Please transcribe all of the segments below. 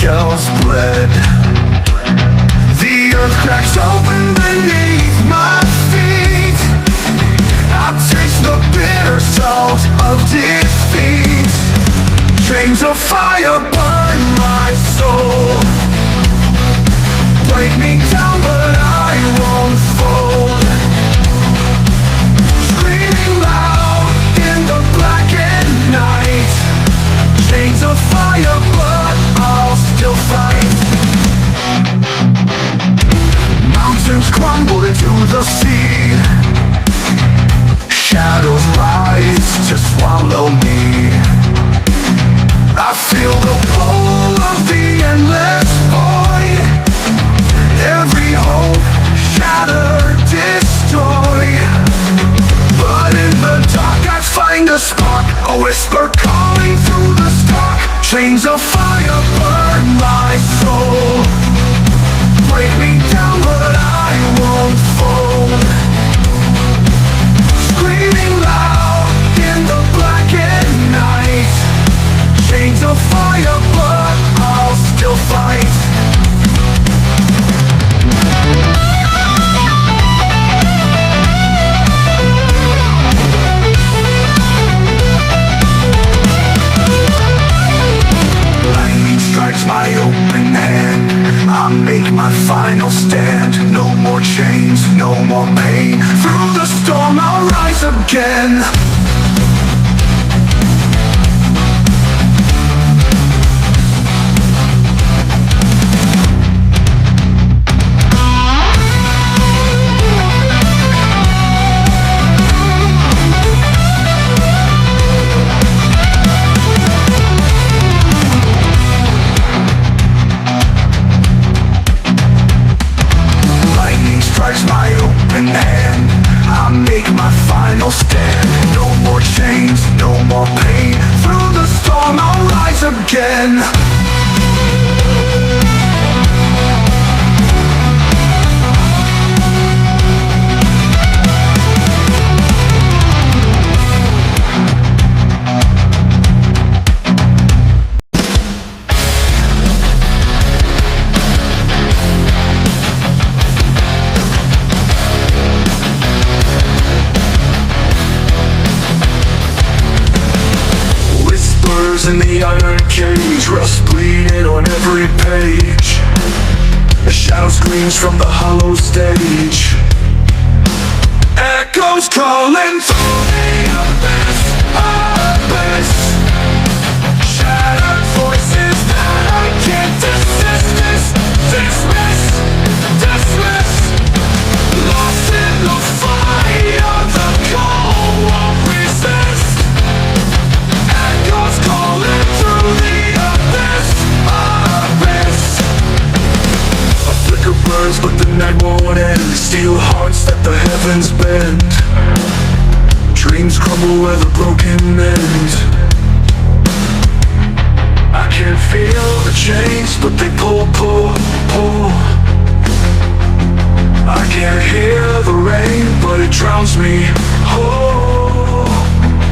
shells bled. The earth cracks open beneath my feet. I taste the bitter salt of defeat. Chains of fire burn my soul. Break me down but I won't fold. Screaming loud in the blackened night. Chains of fire but I'll still fight. Mountains crumble into the sea. Shadows rise to swallow me. I feel the pull of the endless void. Every hope shattered, destroy. But in the dark I find a spark, a whisper calling through the stark. Chains of fire burn my soul. Break me down but I won't fold. Screaming loud in the blackened night. Chains of fire but I'll still fight. Lightning strikes my open hand. I make my final stand. No more chains, no more pain. Through the storm I'll rise again. My open hand, I make my final stand. No more chains, no more pain. Through the storm I'll rise again. In the iron cage, rust bleeding on every page. A shadow screams from the hollow stage. Echoes calling through the abyss, abyss. Shattered voices that I can't dismiss, dismiss, dismiss. Lost in the fire, the call won't resist. Echoes calling through the abyss, abyss. A flicker burns but the night won't end. Steel hearts that the heavens bend. Dreams crumble where the broken mend. I can feel the chains but they pull, pull, pull. I can't hear the rain but it drowns me. Oh,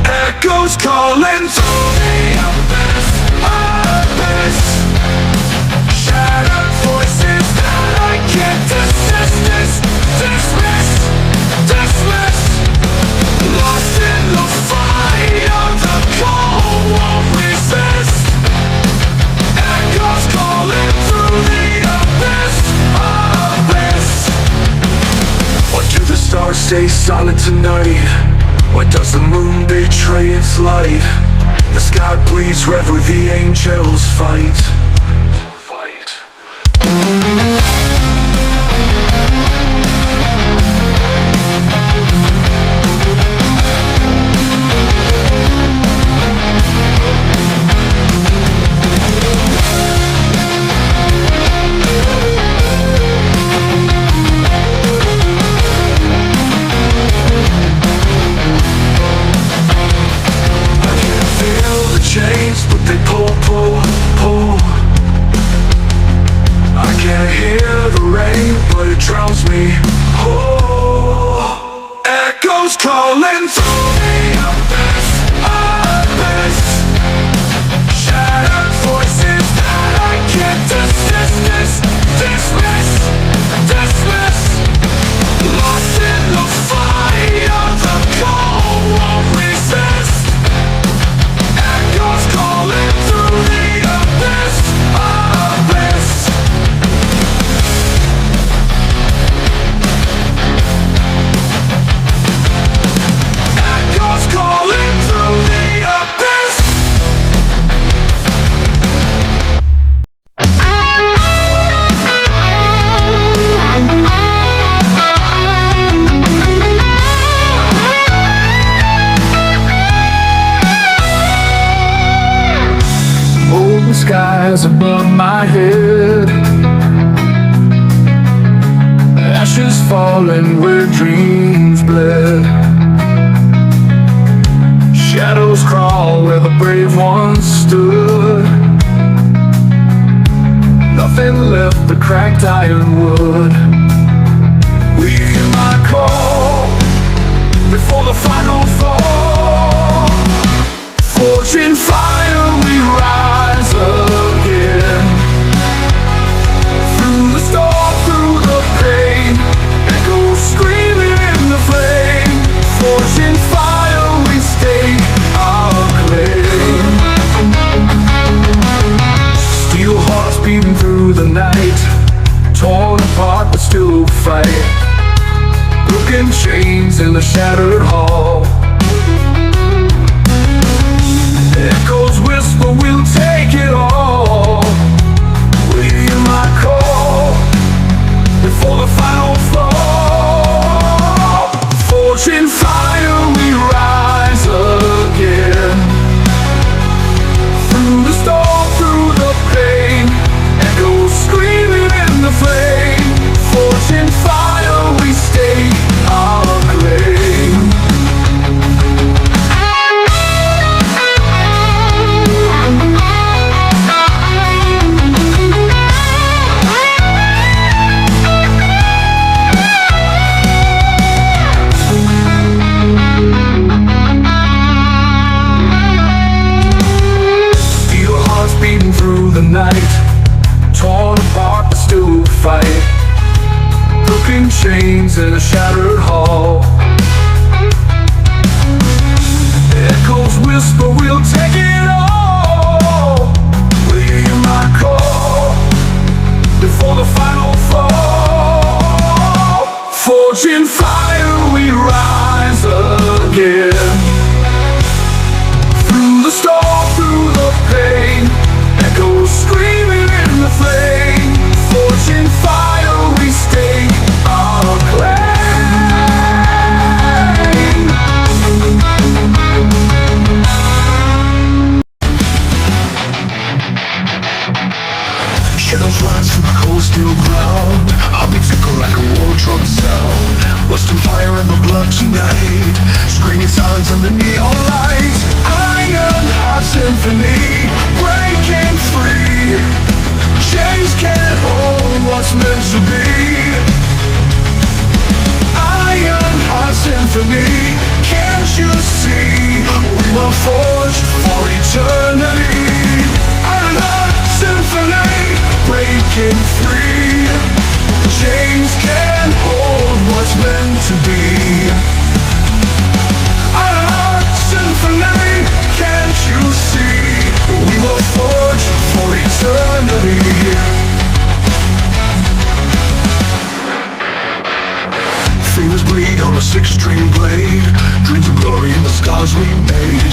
echoes calling through the abyss, abyss. Shattered voices that I can't dismiss, dismiss, dismiss. Lost in the fire, the call won't resist. Echoes calling through the abyss, abyss. Why do the stars stay silent tonight? Why does the moon betray its light? The sky bleeds wherever the angels fight. Chains, but they pull, pull, pull. I can't the skies above my head. Ashes falling where dreams bled. Shadows crawl where the brave ones stood. Nothing left but cracked ironwood. We hear my call before the final fall. Forging fire, we rise again. Through the storm, through the pain, echoes screaming in the flame. Forging fire, we stake our claim. Steel hearts beating through the night, torn apart but still fight. Broken chains in the shattered hall. Echoes whisper, we'll take it all. We hear my call before the final fall. Forging fire, we rise again. Through the storm, through the pain, echoes screaming in the flame. Forging fire, we stake our claim. Steel hearts beating through the night, torn apart but still fight. Broken chains in a shattered hall. Echoes whisper, we'll take it all. We hear my call before the final fall. Forging fire, we rise again. Through the storm, through the pain, echoes screaming in the flame. Forging fire, we stake our claim. Shadows rise from the cold steel ground. Heartbeats echo like a war drum sound. Lust and fire and the blood tonight, screaming silence on the neon light. Iron heart symphony, breaking free. Chains can't hold what's meant to be. Iron heart symphony, can't you see? We were forged for eternity. Iron heart symphony, breaking free. Chains can't hold what's meant to be. Iron heart symphony, can't you see? We were forged for eternity. Fingers bleed on a six-string blade. Dreams of glory in the scars we made.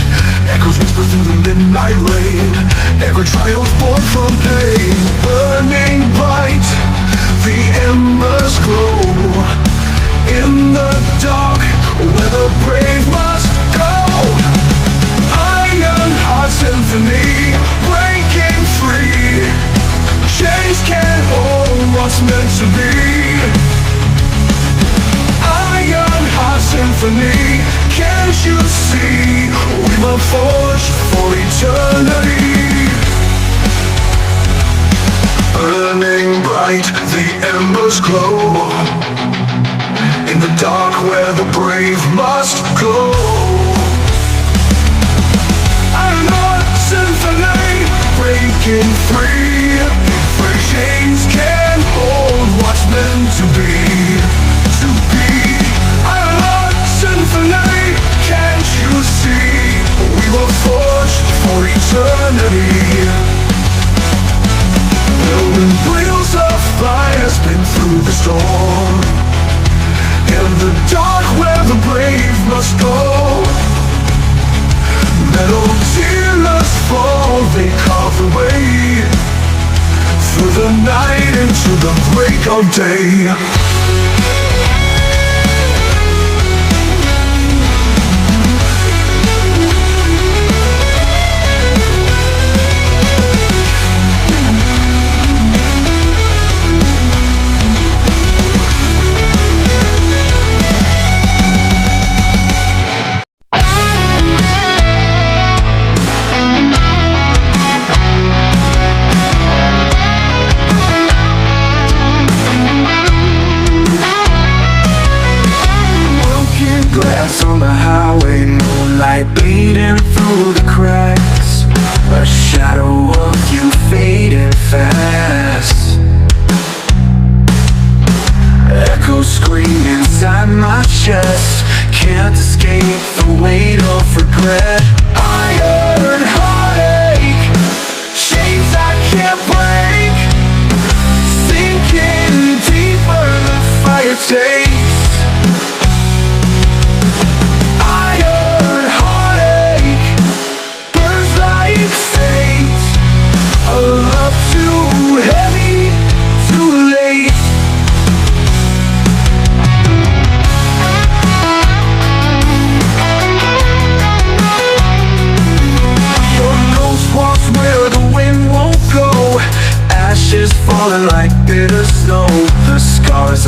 Echoes whisper through the midnight lane. Every triumph born from pain. Burning bright, the embers glow. In the dark, where the brave must go. Iron heart symphony, breaking free. Chains can't hold what's meant to be. Iron heart symphony, can't you see? We were forged for eternity. Burning bright, the embers glow. In the dark where the brave must go. Iron heart symphony, breaking free. Where chains can't hold what's meant to be. Iron heart symphony, can't you see? We were forged for eternity. Building wheels of fire spin through the storm. In the dark where the brave must go. Metal tears fall, they carve the way. Through the night into the break of day.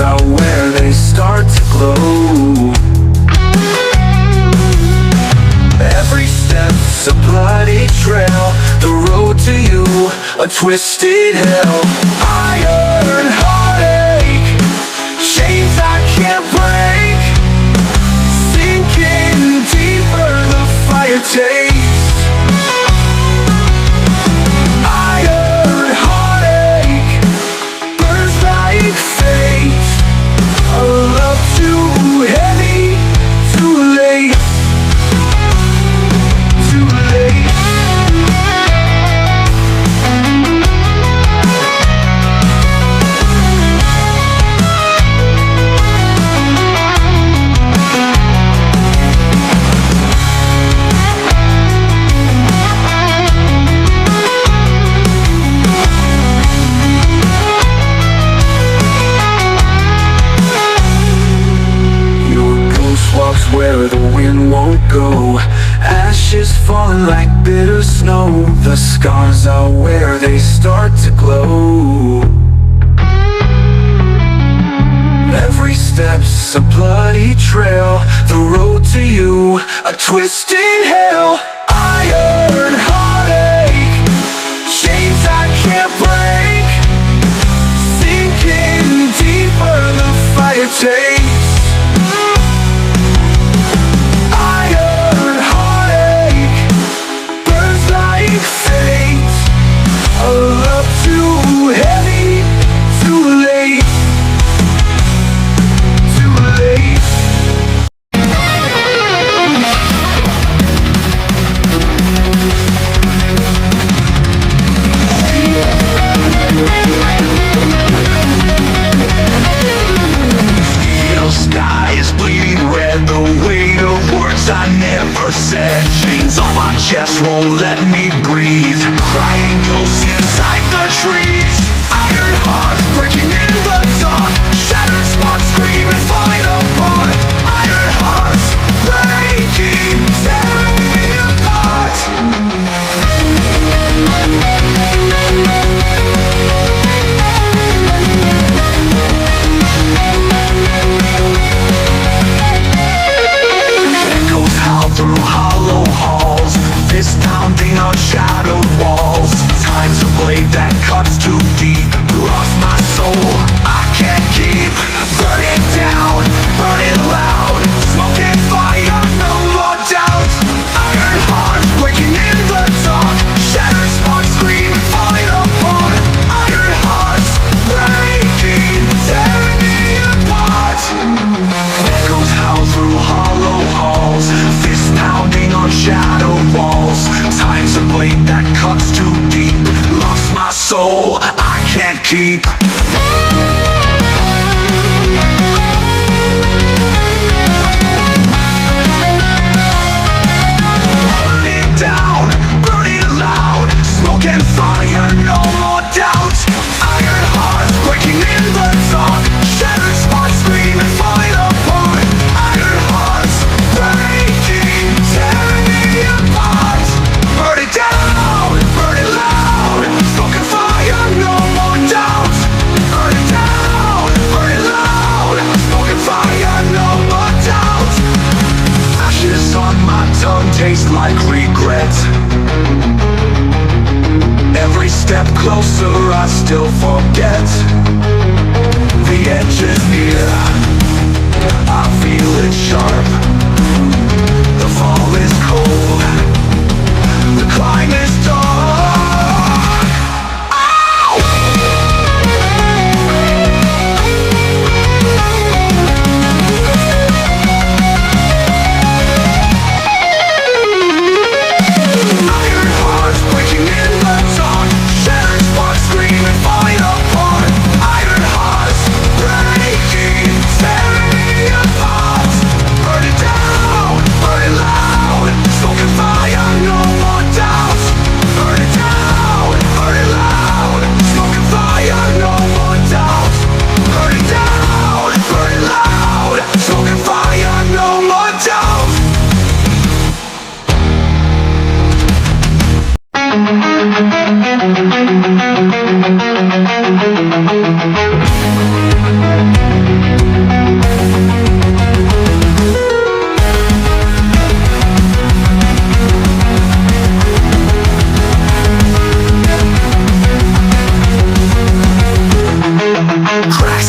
out where they start to glow. Every step's a bloody trail, the road to you, a twisted hell. Iron heartache, chains I can't break, sinking deeper the fire takes. Iron heartache, burns like fate, a love too heavy, too late. Where the wind won't go, ashes falling like bitter snow. The scars are where they start to glow. Every step's a bloody trail, the road to you, a twisted hell. Iron heartache, chains I can't break, sinking deeper the fire takes. A love too heavy, too late, too late. Steel sky is bleeding red, the weight of words I never said. Chains on my chest won't let me breathe, crying ghosts inside the trees. Iron hearts breaking in the dark, shattered sparks screaming, falling apart. Iron hearts breaking, tearing me apart. Echoes howl through hollow halls, fist pounding on shadowed walls. Time's a blade that cuts too deep, lost my soul, I can't keep. Burn it down, burn it loud, smoke and fire, no more doubt. Iron hearts breaking in the dark, shattered sparks screaming, falling apart. Iron hearts breaking, tearing me apart. Echoes howl through hollow halls, fist pounding on shadowed walls. Time's a blade that cuts too deep, lost my soul, I can't keep. Burn it down, burn it loud, smoke and fire, no more doubt. Iron hearts breaking in the dark, shattered sparks screaming, falling apart. Iron hearts breaking, tearing me apart. Burn it down, burn it loud, smoke and fire, no more doubt. Burn it down, burn it loud, smoke and fire, no more doubt. Ashes on my tongue taste like regret. Every step closer I still forget. The edge is near, I feel it sharp. The fall is cold, the climb is dark. Ow! Iron hearts breaking in the dark, shattered sparks screaming, falling apart. Iron hearts breaking, tearing me apart. Burn it down, burn it loud, smoke and fire, no more doubt. Cracks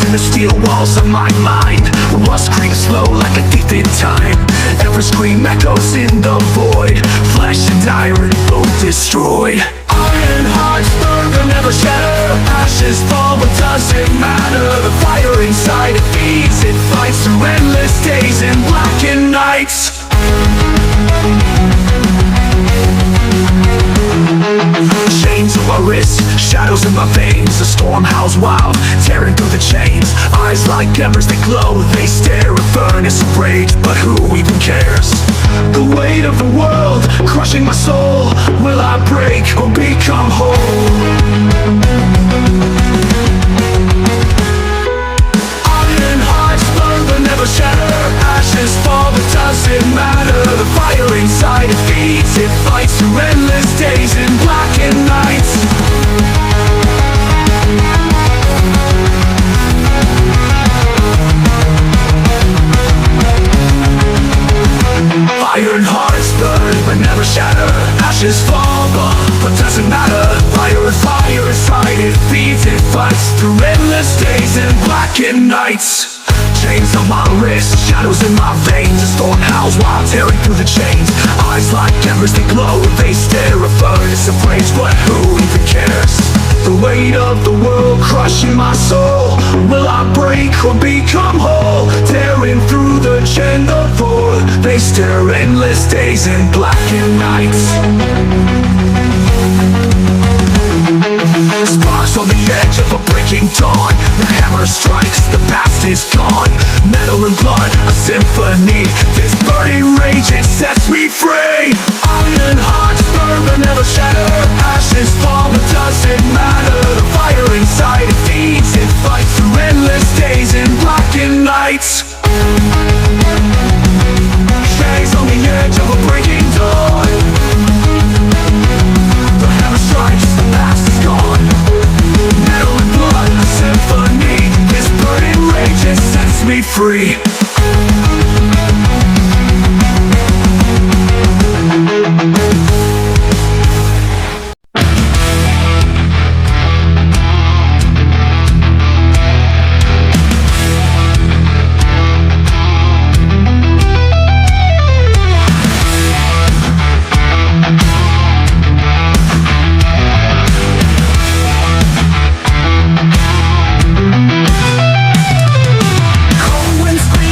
in the steel walls of my mind, rust creeps slow like a thief in time. Every scream echoes in the void, flesh and iron both destroyed. Iron hearts burn but never shatter, ashes fall but doesn't matter. The fire inside it feeds, it fights through endless days and blackened nights. Chains on my wrists, shadows in my veins. The storm howls wild, tearing through the chains. Eyes like embers that glow, they stare, a furnace of rage, but who even cares? The weight of the world, crushing my soul. Will I break or become whole? Iron hearts burn but never shatter, ashes fall but doesn't matter. The fire inside it feeds, it fights through endless days and blackened nights. Iron hearts burn but never shatter, ashes fall but doesn't matter. Fire inside it feeds, it fights through endless days and blackened nights. Chains on my wrists, shadows in my veins. The storm howls while tearing through the chains. Eyes like embers that glow, they stare, a furnace of rage, but who even cares? The weight of the world crushing my soul. Will I break or become whole? Tearing through the chain of void, they stare, endless days and blackened nights. Sparks on the edge of a breaking dawn. The hammer strikes, the past is gone. Metal and blood, a symphony. This burning rage, it sets me free. Iron hearts burn but never shatter, ashes fall but doesn't matter. The fire inside it feeds, it fights through endless days and blackened nights. Chains on the edge of a breaking dawn. The hammer strikes, the past is gone. Metal and blood, a symphony. This burning rage, it sets me free. Cold wind screams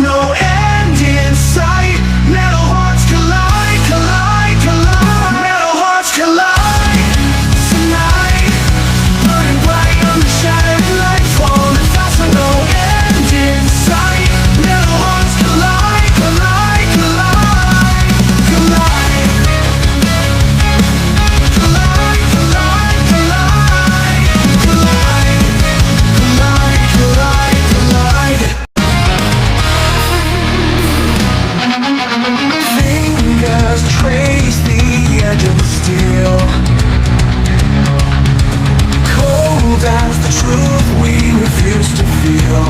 no end in sight. Metal hearts collide, collide, collide. Metal hearts collide tonight. Burning bright on the shattered light. Falling fast with no end in sight. Metal hearts collide, collide, collide, collide. Collide, collide, collide, collide, collide, collide, collide. Fingers trace the edge of steel. Cold as the truth we refuse to feel.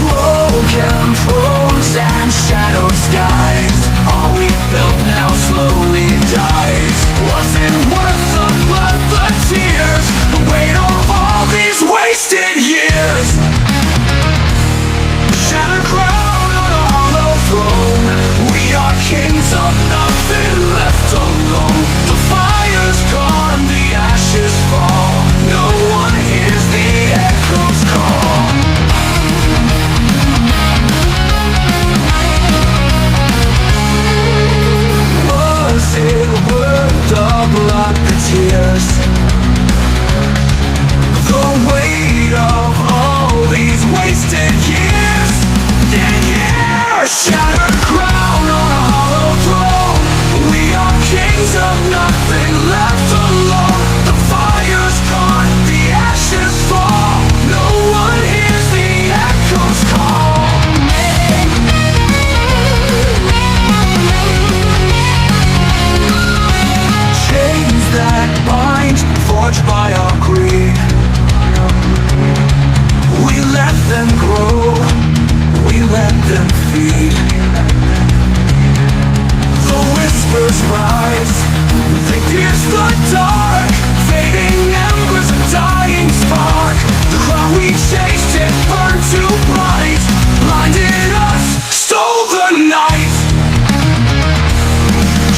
Broken thrones and shadow skies. All we built now slowly dies. Was it worth the blood, the tears, the weight of all these wasted years? Shattered crown on a hollow throne. We are kings of nothing left alone. The fire's gone, the ashes fall. No one hears the echoes call. Was it worth the blood, the tears, the weight of all these wasted years? Shattered crown on a hollow throne. We are kings of nothing left alone. The fire's gone, the ashes fall. No one hears the echoes call. Chains that bind, forged by our greed. We let them grow, we let them feed. The whispers rise, they pierce the dark. Fading embers, a dying spark. The crown we chased, it burned too bright. Blinded us, stole the night.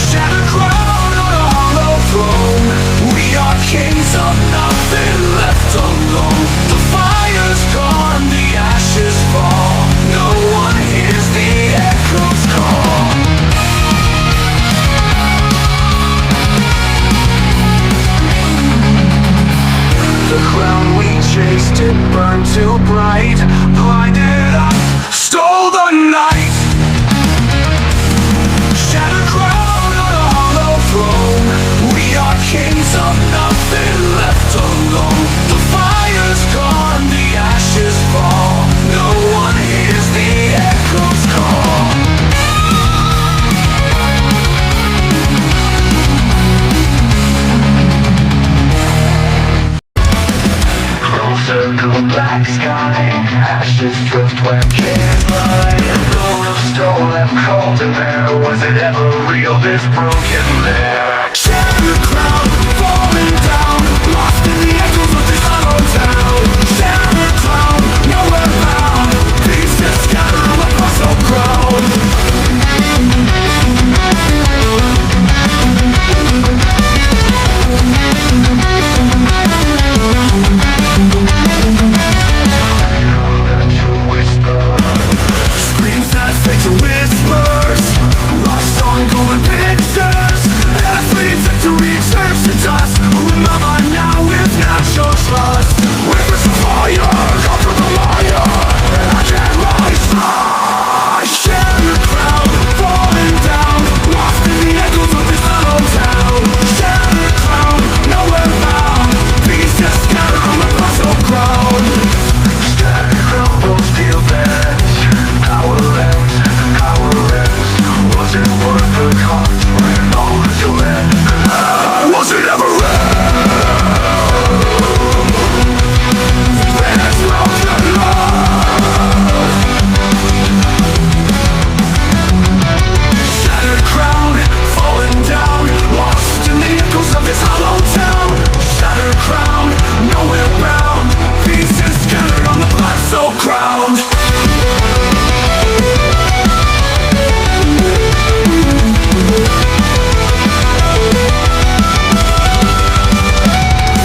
Shattered crown on a hollow throne. We are kings of nothing left alone. The fire's gone, the ashes fall. No one hears the echoes call. The crown we chased, it burned too bright. Blinded us, stole the night. Shattered crown on a hollow throne. We are kings of nothing left alone. The fire's gone, the ashes fall. No one hears the echoes call. Closer to the black sky. Ashes drift when kids lie. Gold of stolen cold and bare. Was it ever real, this broken lair? Shattered crown, falling down. Lost in the echoes of this hollow town. Shattered crown, nowhere bound. Pieces scattered on the puzzle ground. Screams that fade to whispers. Lost on golden pictures. Athletes victory turns to dust. Who am I now with natural trust? Whispers of fire, come from the liar. And I can't rise. Shattered crown, falling down. Lost in the echoes of this hollow town. Shattered crown, nowhere bound. Pieces scattered on the puzzle ground. Shattered crown, bones feel bent. Powerless, powerless. Was it worth the cost when all was to end? Was it ever when it's broken love? Shattered crown, falling down. Lost in the echoes of this hollow town. Shattered crown, nowhere bound. Pieces scattered on the black soul ground.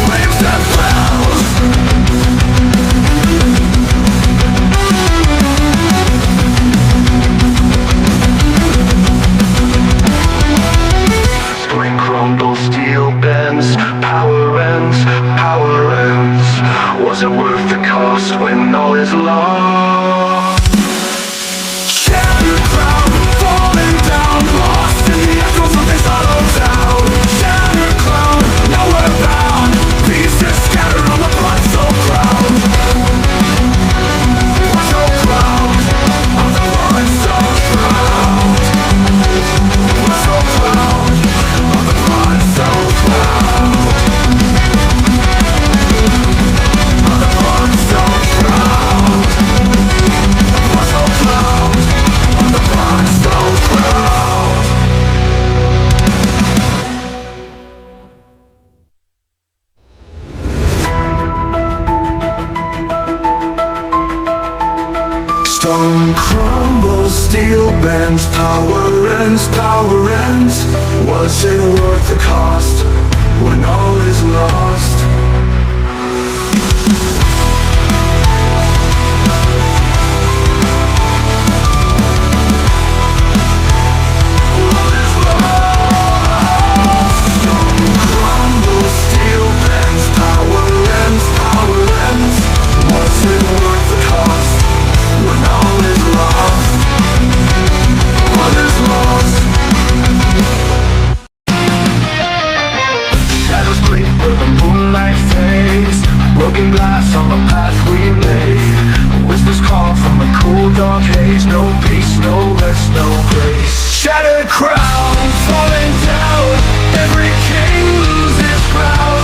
Flames that Stone crumbles, steel bends, power ends, power ends. Was it worth the cost when all is lost? Broken glass on the path we made. Whispers call from a cool dark haze. No peace, no rest, no grace. Shattered crown falling down. Every king loses his crown.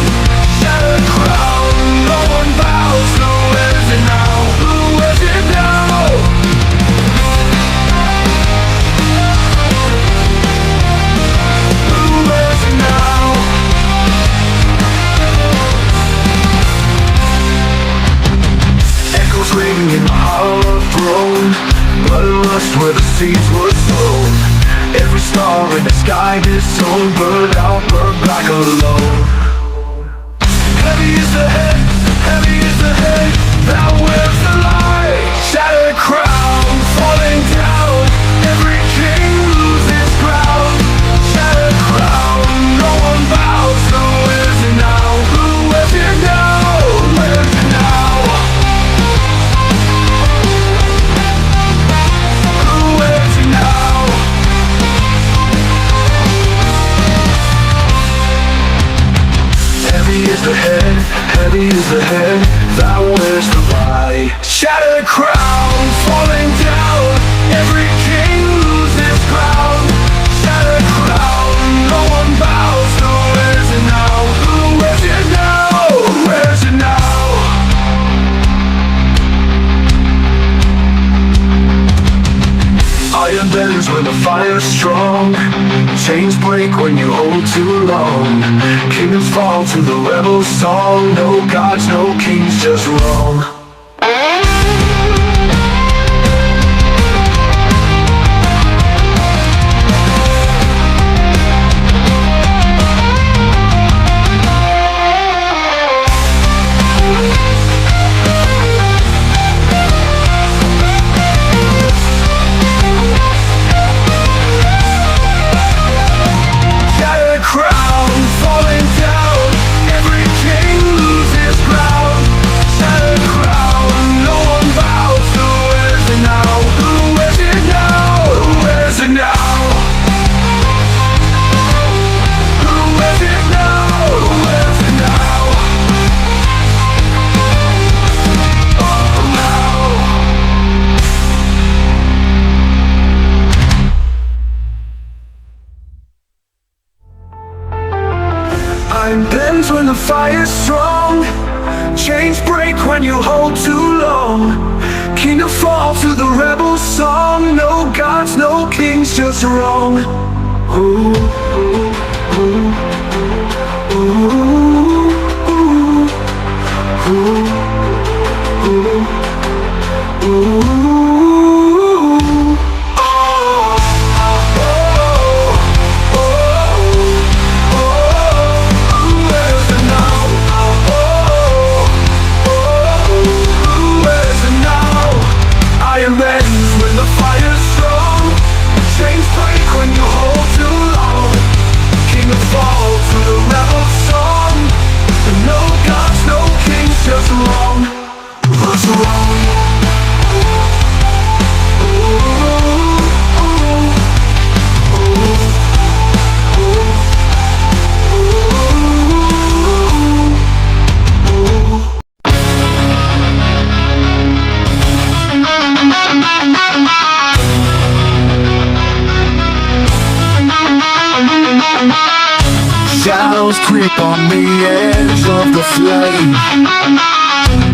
Shattered crown, no one bows. No, where's it now? Who is it now? Who is it now? Ring in the hollow throne, bloodlust where the seeds were sown. Every star in the sky disowned, burned out, burned back alone. Heavy is the head, heavy is the head that wears the light. Shattered crown falling down. Every king loses his crown. Shattered crown, no one bows. No, where's it now? Who is it now? Where's it now? Heavy is the head, heavy is the head that wears the light. Shattered crown falling down. Every king loses his crown. Shattered crown, no one bows. No, where's it now? Who is it now? Where's it now? Iron bends when the fire's strong. Chains break when you hold too long. Kingdoms fall to the rebel's song. No gods, no kings, just wrong. Time bends when the fire's strong. Chains break when you hold too long. Kingdom fall to the rebel's song. No gods, no kings, just wrong. Ooh, ooh, ooh, ooh, ooh, ooh, ooh. Shadows creep on the edge of the flame.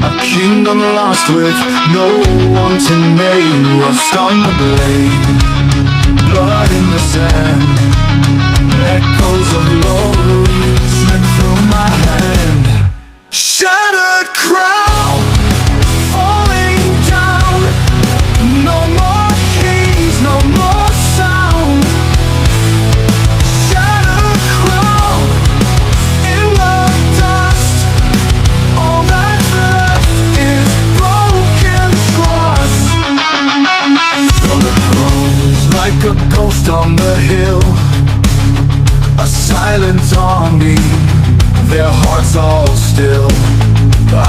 A kingdom lost with no one to name. Rust on the blade, blood in the sand. Echoes of glory slip through my hand. Shattered crown falling down.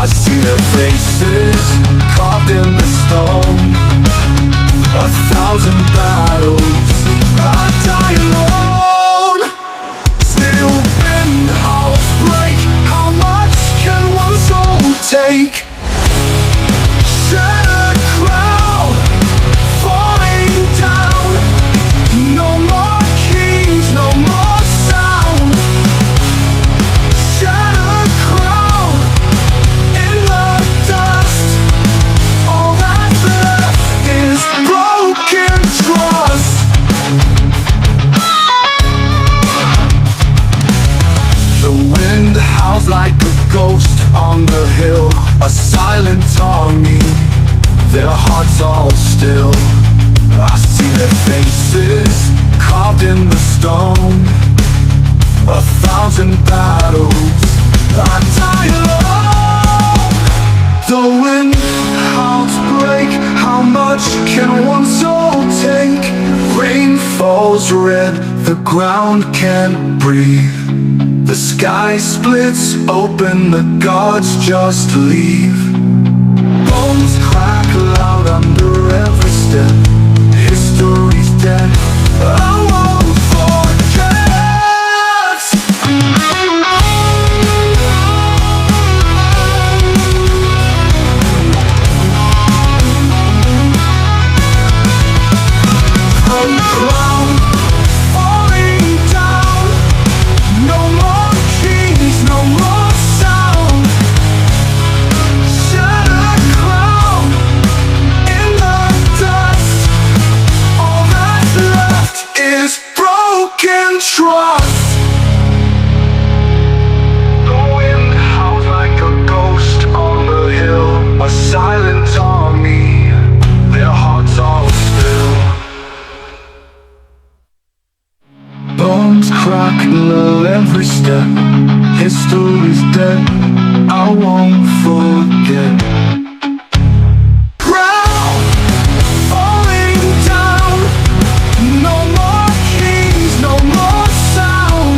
I see their faces carved in the stone. 1,000 battles, I die alone. Still wind, heartbreak, how much can one soul take? Shattered crown, falling down. No more kings, no more sound. Shattered crown in the dust. All that's left is broken trust. The wind howls like a ghost on the hill, a silent army, their hearts all still. I see their faces carved in the stone. 1,000 battles, I die alone. The wind howls break, how much can one soul take? Rain falls red, the ground can't breathe. The sky splits open, the gods just leave. Bones crack loud under every step. History's dead, I won't forget. From ground falling down. No more kings, no more sound. Shattered crown in the dust. All that's left is broken trust. The wind howls like a ghost on the hill, a silent army, their hearts all still. Bones crackle every step. History's dead, I won't forget. Crown falling down. No more kings, no more sound.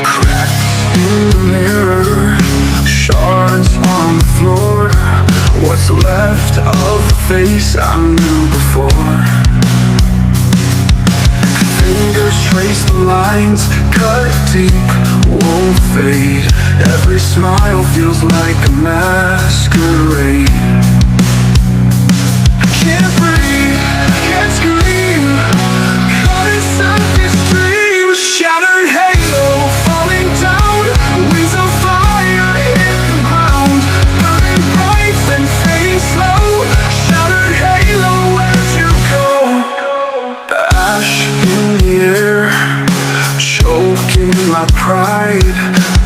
Cracks in the mirror, shards on the floor. What's left of the face I knew before? Fingers trace the lines, cut deep, won't fade. Every smile feels like a masquerade. Can't breathe, can't scream, caught inside this dream. Shattered halo, falling down, wings of fire hit the ground. Burning bright, then fading slow. Shattered halo, where'd you go? Ash in the air, choking my pride.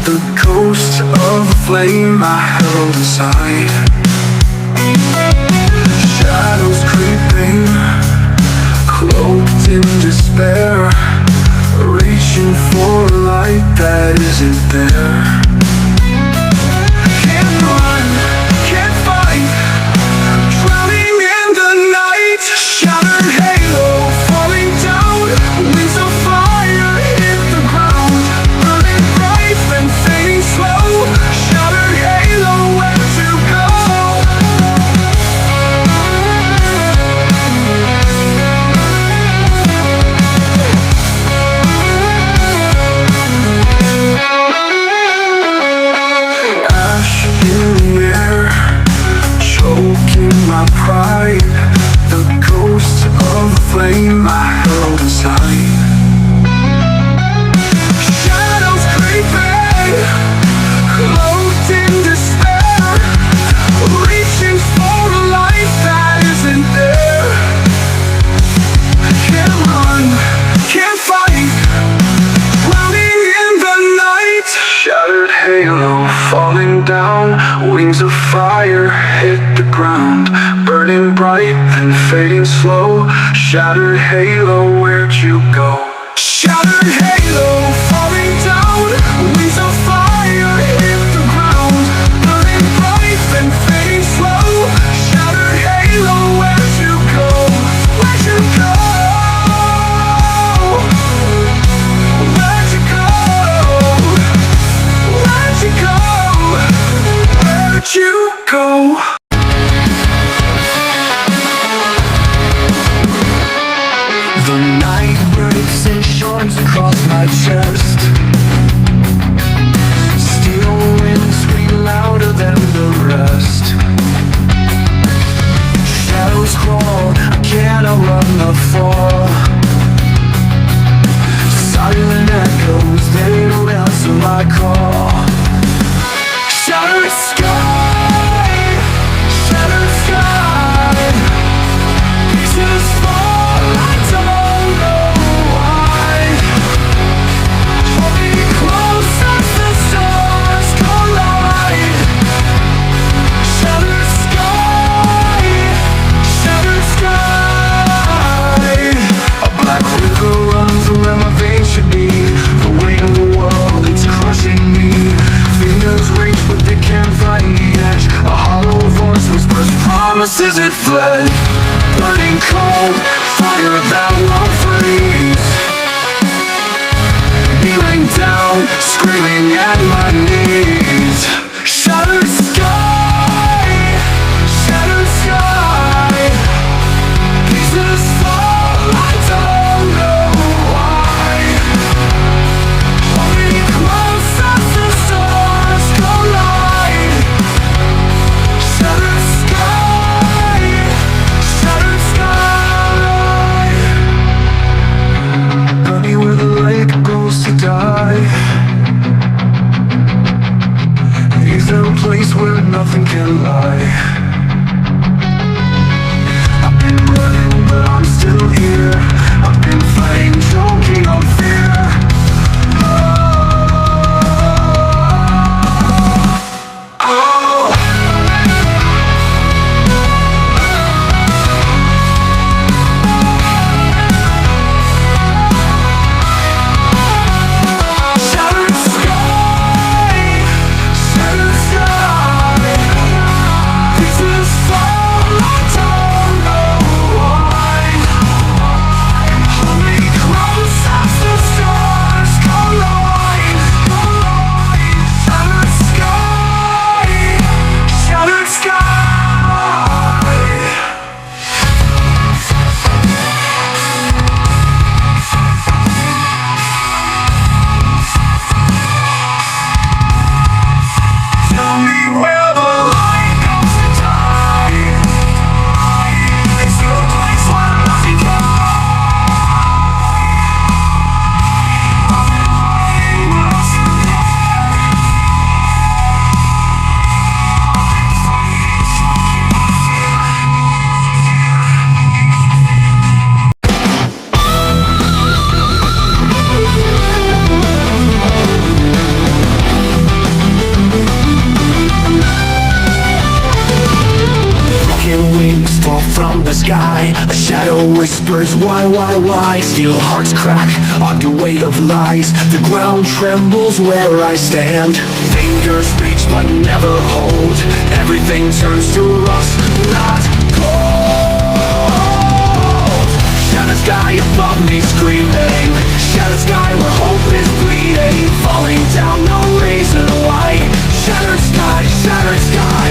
The ghost of a flame I held inside. Shadows creeping, cloaked in despair, reaching for a light that isn't there. Can't run, can't fight, drowning in the night. Shattered halo, falling down, wings of fire hit the ground. Burning bright, then fading slow. Shattered halo, where'd you go? Ash in the air, choking my pride. The ghost of a flame I held inside. Shadows creeping, cloaked in despair, reaching for a light that isn't there. Can't run, can't fight, drowning in the night. Shattered halo, falling down, wings of fire hit the ground. Burning bright, then fading slow. Shattered halo, where'd you go? Shattered halo, falling down, wings of fire hit the ground. Burning bright, then fading slow. Shattered halo, where'd you go? Where'd you go? lost as it fled. Burning cold, fire that won't freeze. Kneeling down, screaming at my knees. Shattered sky, shattered sky. Pieces fall, I don't know why. Only close as the stars collide. Shattered sky, shattered sky. Honey, where the lake goes to die. Is there a place where nothing can lie? I've been running, but I'm still here. I've been fighting, choking on fear. Oh, oh. Shattered sky, shattered sky. Pieces fall, I don't know why. Hold me close as the stars collide. Shattered sky, shattered sky. Tell me where the light goes to die. Is there a place where nothing can broken wings fall from the sky. A shadow whispers, why? Steel hearts crack under weight of lies. The ground trembles where I stand. Fingers reach but never hold. Everything turns to rust, not gold. Shattered sky above me screaming. Shattered sky where hope is bleeding. Falling down, no reason why. Shattered sky, shattered sky.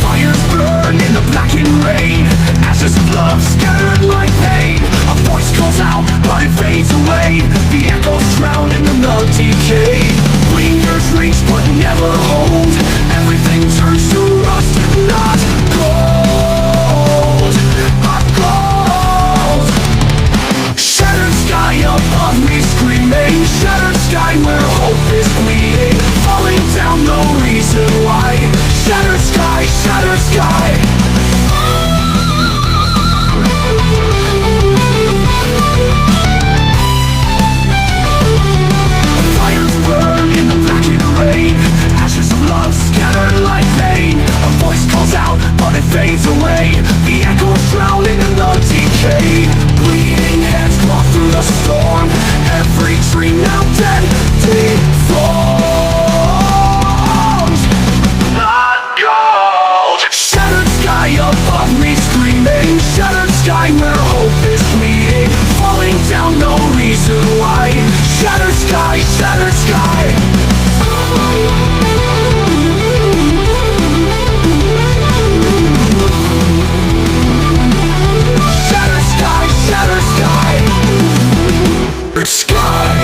Fires burn in the blackened rain. Ashes of love scattered like pain. A voice calls out, but it fades away. The echoes drown in the decay. Fingers reach but never hold. Everything turns to rust, not gold, not gold. Shattered sky above me screaming. Shattered sky where hope is bleeding. Falling down, no reason why. Shattered sky, shattered sky. Fires burn in the blackened rain. Ashes of love scattered like pain. A voice calls out, but it fades away. The echoes drowning in the decay. Bleeding hands walk through the storm. Every dream now dead, deformed. Not gold. Shattered sky above me screaming. Shattered sky where hope is bleeding. Falling down, no reason why. Shattered sky, shattered sky. Shattered sky, shattered sky. Sky.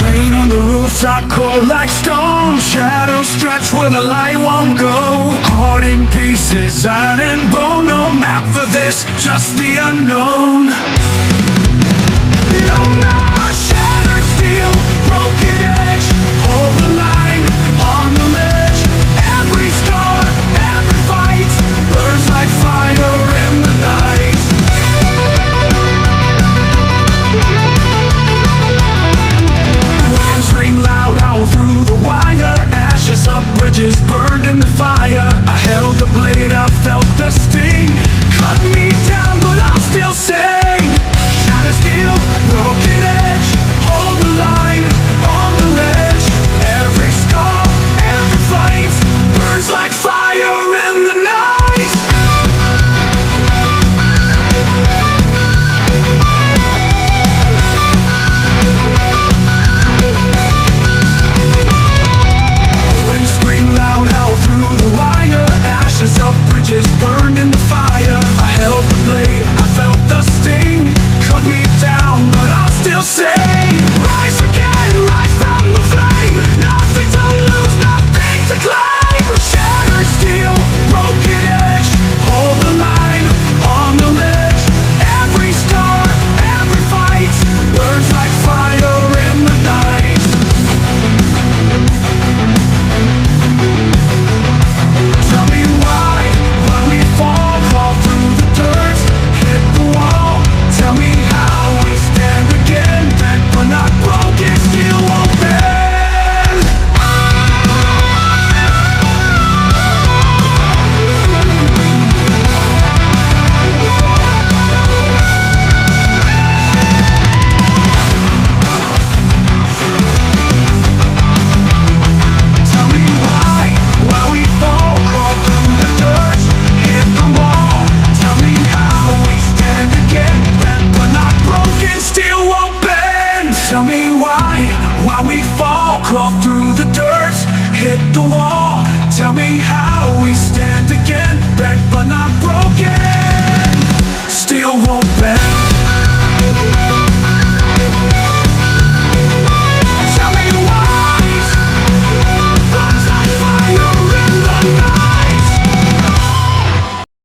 Rain on the roofs are cold like stone. Shadows stretch where the light won't go. Heart in pieces, iron and bone. No map for this, just the unknown. No more shattered steel, broken edge. Hold the line on the ledge. Every scar, every fight burns like fire in the night. Winds ring loud, howl through the wire. Ashes of bridges burn While we fall, crawl through the dirt, hit the wall. Tell me how we stand again, bent but not broken. Still won't bend.